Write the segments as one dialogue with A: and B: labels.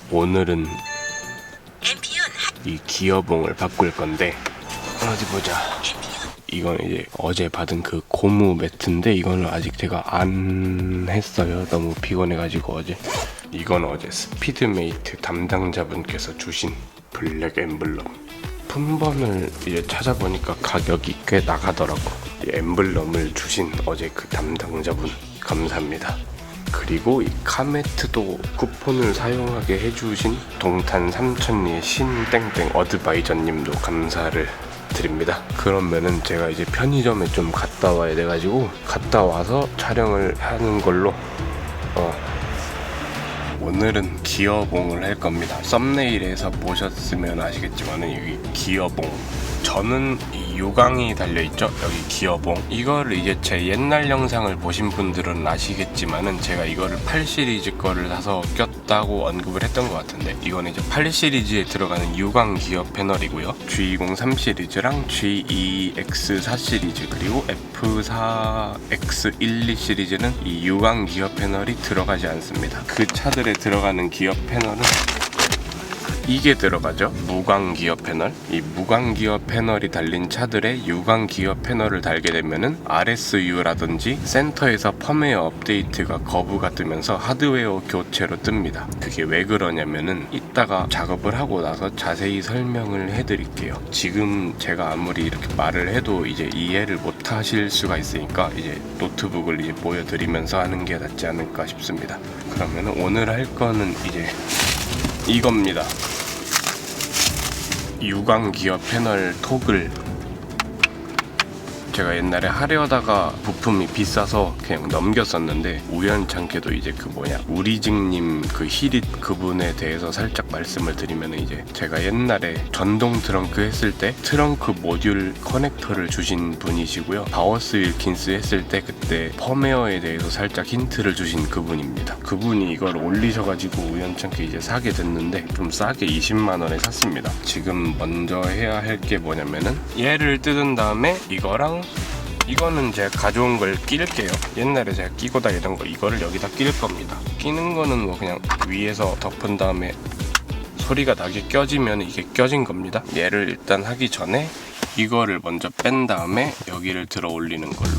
A: 오늘은 이 기어봉을 바꿀 건데, 어디 보자. 이건 이제 어제 받은 그 고무 매트인데 이거는 아직 제가 안 했어요. 너무 피곤해가지고 어제. 이건 어제 스피드메이트 담당자분께서 주신 블랙 엠블럼. 품번을 이제 찾아보니까 가격이 꽤 나가더라고. 이 엠블럼을 주신 어제 그 담당자분 감사합니다. 그리고 이 카메트도 쿠폰을 사용하게 해주신 동탄 삼천리의 신땡땡 어드바이저님도 감사를 드립니다. 그러면은 제가 이제 편의점에 좀 갔다 와야 돼가지고 갔다 와서 촬영을 하는 걸로. 오늘은 기어봉을 할 겁니다. 썸네일에서 보셨으면 아시겠지만은 여기 기어봉, 저는 이 요강이 달려있죠. 여기 기어봉. 이거를 이제 제 옛날 영상을 보신 분들은 아시겠지만은 제가 이거를 8 시리즈 거를 사서 꼈다고 언급을 했던 것 같은데, 이건 이제 8 시리즈에 들어가는 유광 기어 패널이고요. G03 시리즈랑 GEX4 시리즈 그리고 F4X12 시리즈는 이 유광 기어 패널이 들어가지 않습니다. 그 차들에 들어가는 기어 패널은 이게 들어가죠. 무광 기어 패널. 이 무광 기어 패널이 달린 차들의 유광 기어 패널을 달게 되면은 RSU라든지 센터에서 펌웨어 업데이트가 거부가 뜨면서 하드웨어 교체로 뜹니다. 그게 왜 그러냐면은 이따가 작업을 하고 나서 자세히 설명을 해드릴게요. 지금 제가 아무리 이렇게 말을 해도 이제 이해를 못 하실 수가 있으니까 이제 노트북을 이제 보여드리면서 하는 게 낫지 않을까 싶습니다. 그러면은 오늘 할 거는 이제 이겁니다. 유광 기어 패널 톡을 제가 옛날에 하려다가 부품이 비싸서 그냥 넘겼었는데, 우연찮게도 이제 우리직님 그 히릿 그분에 대해서 살짝 말씀을 드리면, 이제 제가 옛날에 전동 트렁크 했을 때 트렁크 모듈 커넥터를 주신 분이시고요. 바워스 윌킨스 했을 때 그때 펌웨어에 대해서 살짝 힌트를 주신 그분입니다. 그분이 이걸 올리셔가지고 우연찮게 이제 사게 됐는데 좀 싸게 20만원에 샀습니다. 지금 먼저 해야 할 게 뭐냐면은 얘를 뜯은 다음에 이거는 제가 가져온 걸 낄게요. 옛날에 제가 끼고 다니던 거, 이거를 여기다 낄 겁니다. 끼는 거는 뭐 그냥 위에서 덮은 다음에 소리가 나게 껴지면 이게 껴진 겁니다. 얘를 일단 하기 전에 이거를 먼저 뺀 다음에 여기를 들어 올리는 걸로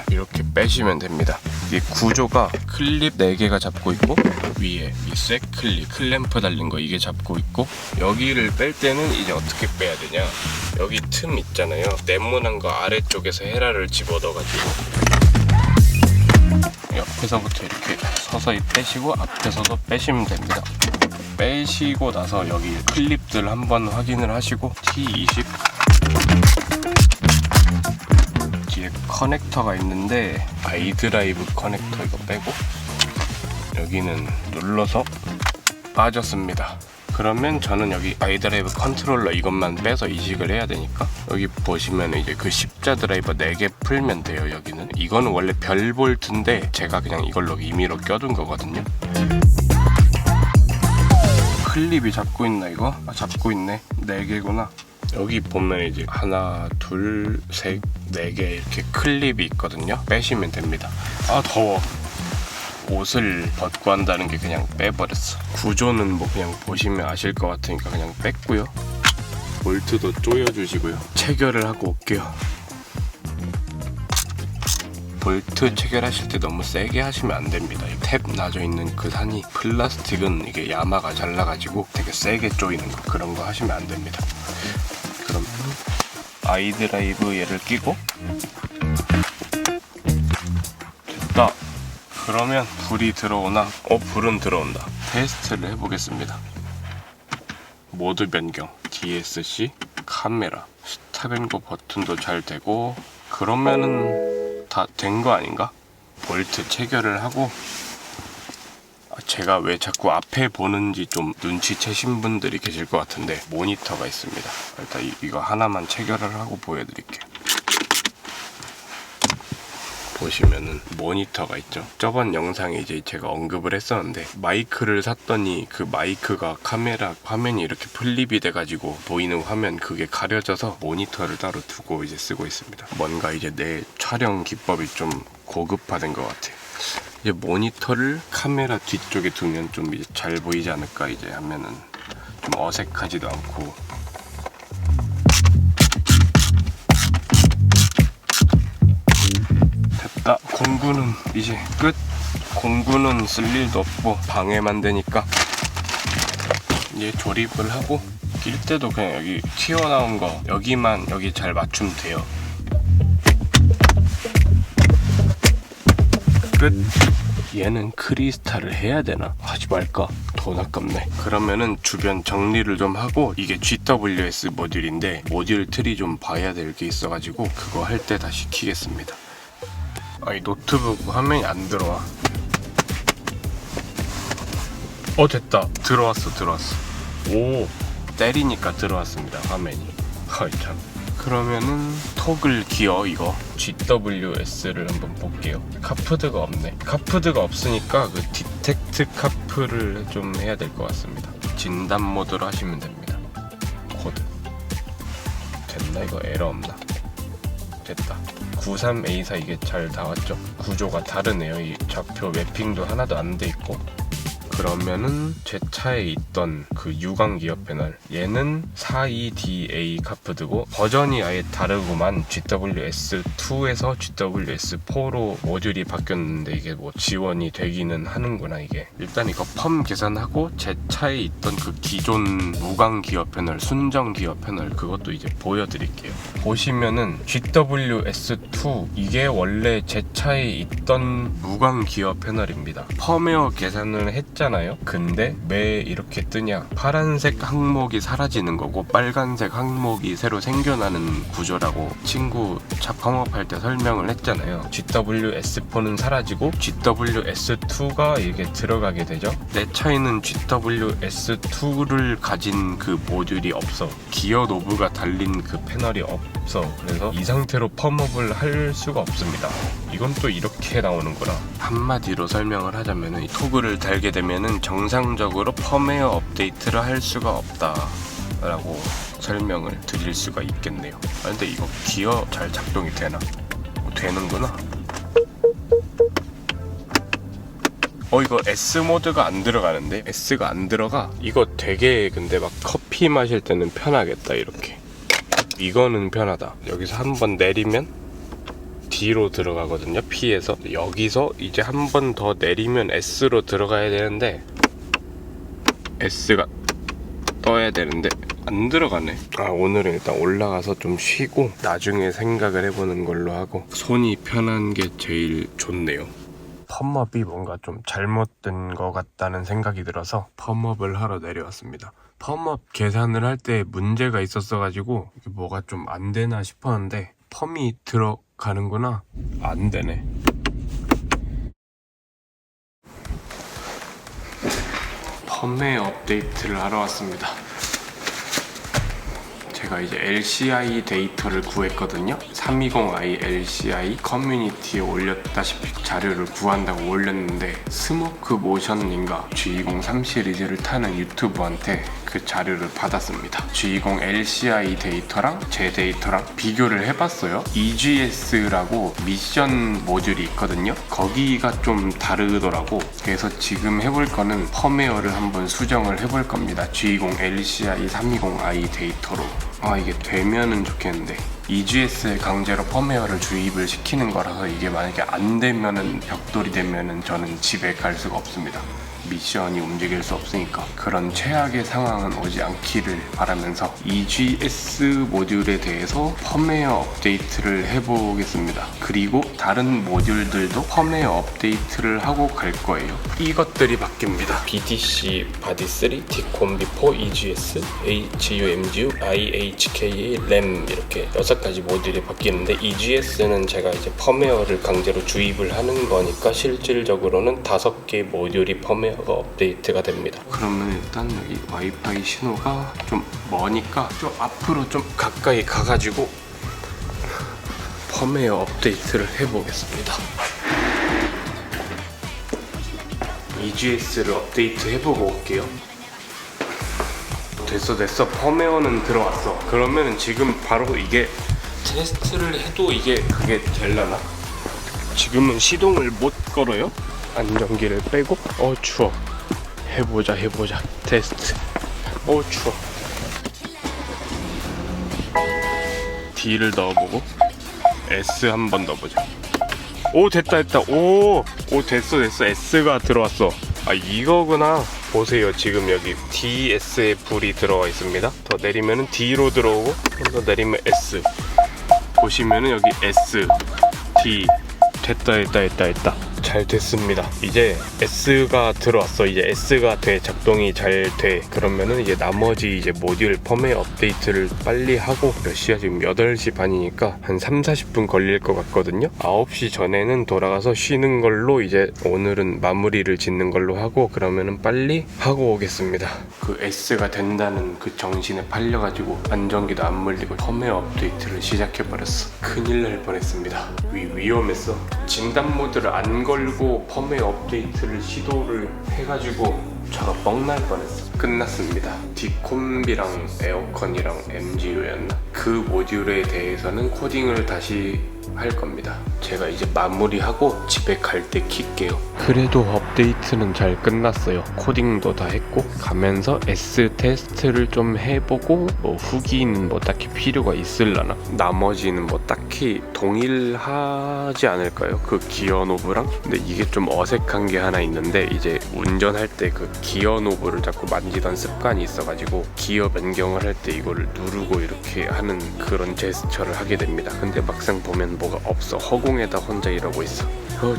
A: 이렇게 빼시면 됩니다. 이 구조가 클립 4개가 잡고 있고, 위에 이 쇠 클립, 클램프 달린 거 이게 잡고 있고, 여기를 뺄 때는 이제 어떻게 빼야 되냐, 여기 틈 있잖아요. 네모난 거 아래쪽에서 헤라를 집어넣어가지고 옆에서부터 이렇게 서서히 빼시고 앞에서도 빼시면 됩니다. 빼시고 나서 여기 클립들 한번 확인을 하시고, T20 뒤에 커넥터가 있는데 아이드라이브 커넥터 이거 빼고, 여기는 눌러서 빠졌습니다. 그러면 저는 여기 아이드라이브 컨트롤러 이것만 빼서 이식을 해야 되니까, 여기 보시면 이제 그 십자 드라이버 4개 풀면 돼요. 여기는 이거는 원래 별 볼트인데 제가 그냥 이걸로 임의로 껴둔 거거든요. 클립이 잡고 있나 이거? 잡고 있네. 4개구나. 여기 보면 이제 하나, 둘, 셋, 4개 이렇게 클립이 있거든요. 빼시면 됩니다. 더워. 옷을 벗고 한다는 게 그냥 빼버렸어. 구조는 뭐 그냥 보시면 아실 것 같으니까 그냥 뺐고요. 볼트도 조여주시고요. 체결을 하고 올게요. 볼트 체결하실 때 너무 세게 하시면 안 됩니다. 탭 놔져 있는 그 산이, 플라스틱은 이게 야마가 잘라가지고 되게 세게 조이는 거, 그런 거 하시면 안 됩니다. 그럼 아이드라이브 얘를 끼고 됐다. 그러면 불이 들어오나? 불은 들어온다. 테스트를 해보겠습니다. 모드 변경, DSC, 카메라, 스탑앤고 버튼도 잘 되고, 그러면은 다 된 거 아닌가? 볼트 체결을 하고, 제가 왜 자꾸 앞에 보는지 좀 눈치채신 분들이 계실 것 같은데 모니터가 있습니다. 일단 이거 하나만 체결을 하고 보여드릴게요. 보시면은 모니터가 있죠. 저번 영상에 이제 제가 언급을 했었는데, 마이크를 샀더니 그 마이크가 카메라 화면이 이렇게 플립이 돼가지고 보이는 화면 그게 가려져서 모니터를 따로 두고 이제 쓰고 있습니다. 뭔가 이제 내 촬영 기법이 좀 고급화된 것 같아요. 이제 모니터를 카메라 뒤쪽에 두면 좀 이제 잘 보이지 않을까 이제 하면은 좀 어색하지도 않고. 됐다. 공구는 이제 끝. 공구는 쓸 일도 없고 방해만 되니까 이제 조립을 하고 낄 때도 그냥 여기 튀어나온 거 여기 잘 맞추면 돼요. 끝. 얘는 크리스탈을 해야 되나? 하지 말까? 돈 아깝네. 그러면은 주변 정리를 좀 하고, 이게 GWS 모듈인데 모듈 틀이 좀 봐야 될 게 있어가지고 그거 할 때 다시 키겠습니다. 아이 노트북 화면이 안 들어와. 됐다. 들어왔어. 오, 때리니까 들어왔습니다. 화면이. 아이 참. 그러면은 토글 기어 이거 GWS를 한번 볼게요. 카프드가 없네. 카프드가 없으니까 그 디텍트 카프를 좀 해야 될 것 같습니다. 진단 모드로 하시면 됩니다. 코드 됐나? 이거 에러 없나? 됐다. 93A4 이게 잘 나왔죠? 구조가 다르네요. 이 좌표 매핑도 하나도 안 돼 있고. 그러면은 제 차에 있던 그 유광 기어 패널, 얘는 42DA 카프드고 버전이 아예 다르구만. GWS2에서 GWS4로 모듈이 바뀌었는데 이게 뭐 지원이 되기는 하는구나. 이게 일단 이거 펌 계산하고 제 차에 있던 그 기존 무광 기어 패널, 순정 기어 패널 그것도 이제 보여드릴게요. 보시면은 GWS2 이게 원래 제 차에 있던 무광 기어 패널입니다. 펌웨어 계산을 했잖아요. 근데 왜 이렇게 뜨냐? 파란색 항목이 사라지는 거고 빨간색 항목이 새로 생겨나는 구조라고 친구 차 펌업할 때 설명을 했잖아요. GWS4는 사라지고 GWS2가 이게 들어가게 되죠. 내 차에는 GWS2를 가진 그 모듈이 없어. 기어 노브가 달린 그 패널이 없어. 그래서 이 상태로 펌업을 할 수가 없습니다. 이건 또 이렇게 나오는구나. 한마디로 설명을 하자면 이 토글을 달게 되면은 정상적으로 펌웨어 업데이트를 할 수가 없다 라고 설명을 드릴 수가 있겠네요. 근데 이거 기어 잘 작동이 되나? 되는구나. 이거 S 모드가 안 들어가는데? S가 안 들어가? 이거 되게 근데 막 커피 마실 때는 편하겠다. 이렇게 이거는 편하다. 여기서 한번 내리면 D로 들어가거든요. P에서 여기서 이제 한 번 더 내리면 S로 들어가야 되는데 S가 떠야 되는데 안 들어가네. 오늘은 일단 올라가서 좀 쉬고 나중에 생각을 해보는 걸로 하고, 손이 편한 게 제일 좋네요. 펌업이 뭔가 좀 잘못된 것 같다는 생각이 들어서 펌업을 하러 내려왔습니다. 펌업 계산을 할 때 문제가 있었어가지고 이게 뭐가 좀 안 되나 싶었는데 펌이 들어가는구나. 안 되네. 펌웨어 업데이트를 하러 왔습니다. 제가 이제 LCI 데이터를 구했거든요. 320i LCI 커뮤니티에 올렸다시피 자료를 구한다고 올렸는데 스모크 모션인가 G20 시리즈를 타는 유튜버한테 그 자료를 받았습니다. G20 LCI 데이터랑 제 데이터랑 비교를 해봤어요. EGS라고 미션 모듈이 있거든요. 거기가 좀 다르더라고. 그래서 지금 해볼 거는 펌웨어를 한번 수정을 해볼 겁니다. G20 LCI 320i 데이터로. 이게 되면은 좋겠는데 EGS에 강제로 펌웨어를 주입을 시키는 거라서 이게 만약에 안 되면은 벽돌이 되면은 저는 집에 갈 수가 없습니다. 미션이 움직일 수 없으니까 그런 최악의 상황은 오지 않기를 바라면서 EGS 모듈에 대해서 펌웨어 업데이트를 해보겠습니다. 그리고 다른 모듈들도 펌웨어 업데이트를 하고 갈 거예요. 이것들이 바뀝니다. BTC 바디 3, T콤비 4, EGS, HU, MGU, IHK, RAM 이렇게 6가지 모듈이 바뀌는데 EGS는 제가 이제 펌웨어를 강제로 주입을 하는 거니까 실질적으로는 5개 모듈이 펌웨어가 업데이트가 됩니다. 그러면 일단 여기 와이파이 신호가 좀 머니까 좀 앞으로 좀 가까이 가가지고 펌웨어 업데이트를 해보겠습니다. EGS를 업데이트 해보고 올게요. 됐어. 펌웨어는 들어왔어. 그러면 지금 바로 이게 테스트를 해도 이게 그게 되려나? 지금은 시동을 못 걸어요. 안전기를 빼고 추워. 해보자 테스트. 추워. D를 넣어보고 S 한번 넣어보자. 오 됐다. 오 됐어. S가 들어왔어. 아 이거구나. 보세요, 지금 여기 DS에 불이 들어와 있습니다. 더 내리면은 D로 들어오고, 더 내리면 S. 보시면은 여기 S, D. 됐다. 잘 됐습니다. 이제 S가 들어왔어. 이제 S가 돼, 작동이 잘 돼. 그러면은 이제 나머지 이제 모듈 펌웨어 업데이트를 빨리 하고, 몇 시야 지금? 8시 반이니까 한 3-40분 걸릴 것 같거든요. 9시 전에는 돌아가서 쉬는 걸로, 이제 오늘은 마무리를 짓는 걸로 하고, 그러면은 빨리 하고 오겠습니다. 그 S가 된다는 그 정신에 팔려가지고 안전기도 안 물리고 펌웨어 업데이트를 시작해버렸어. 큰일 날 뻔했습니다. 위험했어. 진단 모드를 안 걸고 펌웨어 업데이트를 시도를 해가지고 차가 뻥날 뻔했어. 끝났습니다. 디콤비랑 에어컨이랑 MGU였나? 그 모듈에 대해서는 코딩을 다시 할 겁니다. 제가 이제 마무리하고 집에 갈 때 킬게요. 그래도 업데이트는 잘 끝났어요. 코딩도 다 했고, 가면서 S 테스트를 좀 해보고, 뭐 후기는 뭐 딱히 필요가 있을라나? 나머지는 뭐 딱히 동일하지 않을까요? 그 기어 노브랑? 근데 이게 좀 어색한 게 하나 있는데, 이제 운전할 때 그 기어 노브를 자꾸 만지던 습관이 있어가지고 기어 변경을 할 때 이거를 누르고 이렇게 하는 그런 제스처를 하게 됩니다. 근데 막상 보면 뭐가 없어. 허공에다 혼자 이러고 있어.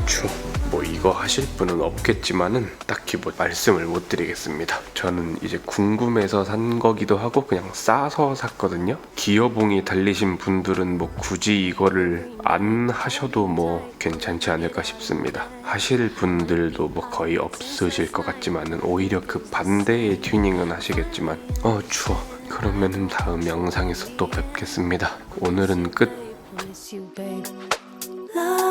A: 추워. 뭐 이거 하실 분은 없겠지만은 딱히 뭐 말씀을 못 드리겠습니다. 저는 이제 궁금해서 산 거기도 하고 그냥 싸서 샀거든요. 기어봉이 달리신 분들은 뭐 굳이 이거를 안 하셔도 뭐 괜찮지 않을까 싶습니다. 하실 분들도 뭐 거의 없으실 것 같지만은 오히려 그 반대의 튜닝은 하시겠지만 추워. 그러면은 다음 영상에서 또 뵙겠습니다. 오늘은 끝.
B: Miss you, babe. Love